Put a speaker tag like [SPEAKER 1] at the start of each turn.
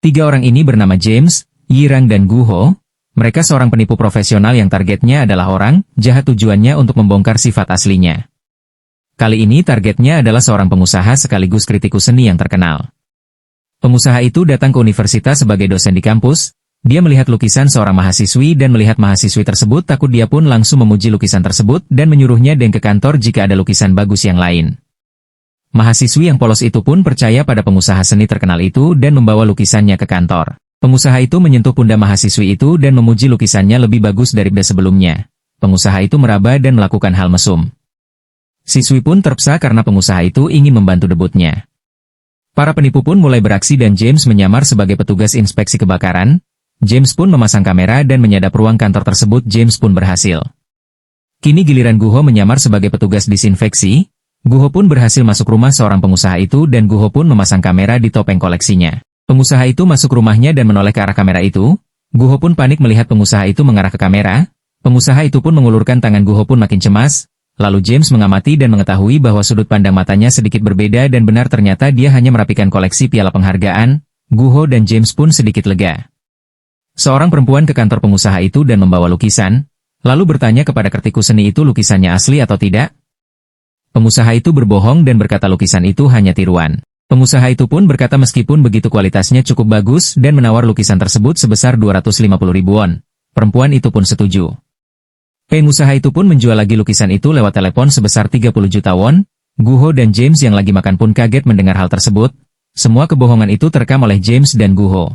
[SPEAKER 1] Tiga orang ini bernama James, Yirang dan Guho. Mereka seorang penipu profesional yang targetnya adalah orang jahat, tujuannya untuk membongkar sifat aslinya. Kali ini targetnya adalah seorang pengusaha sekaligus kritikus seni yang terkenal. Pengusaha itu datang ke universitas sebagai dosen di kampus. Dia melihat lukisan seorang mahasiswi dan melihat mahasiswi tersebut takut, dia pun langsung memuji lukisan tersebut dan menyuruhnya ke kantor jika ada lukisan bagus yang lain. Mahasiswi yang polos itu pun percaya pada pengusaha seni terkenal itu dan membawa lukisannya ke kantor. Pengusaha itu menyentuh pundak mahasiswi itu dan memuji lukisannya lebih bagus daripada sebelumnya. Pengusaha itu meraba dan melakukan hal mesum. Siswi pun terpesona karena pengusaha itu ingin membantu debutnya. Para penipu pun mulai beraksi dan James menyamar sebagai petugas inspeksi kebakaran. James pun memasang kamera dan menyadap ruang kantor tersebut. James pun berhasil. Kini giliran Guho menyamar sebagai petugas disinfeksi. Guho pun berhasil masuk rumah seorang pengusaha itu dan Guho pun memasang kamera di topeng koleksinya. Pengusaha itu masuk rumahnya dan menoleh ke arah kamera itu. Guho pun panik melihat pengusaha itu mengarah ke kamera. Pengusaha itu pun mengulurkan tangan. Guho pun makin cemas. Lalu James mengamati dan mengetahui bahwa sudut pandang matanya sedikit berbeda dan benar ternyata dia hanya merapikan koleksi piala penghargaan. Guho dan James pun sedikit lega. Seorang perempuan ke kantor pengusaha itu dan membawa lukisan, lalu bertanya kepada kritikus seni itu lukisannya asli atau tidak. Pengusaha itu berbohong dan berkata lukisan itu hanya tiruan. Pengusaha itu pun berkata meskipun begitu kualitasnya cukup bagus dan menawar lukisan tersebut sebesar 250.000 won. Perempuan itu pun setuju. Pengusaha itu pun menjual lagi lukisan itu lewat telepon sebesar 30 juta won. Guho dan James yang lagi makan pun kaget mendengar hal tersebut. Semua kebohongan itu terekam oleh James dan Guho.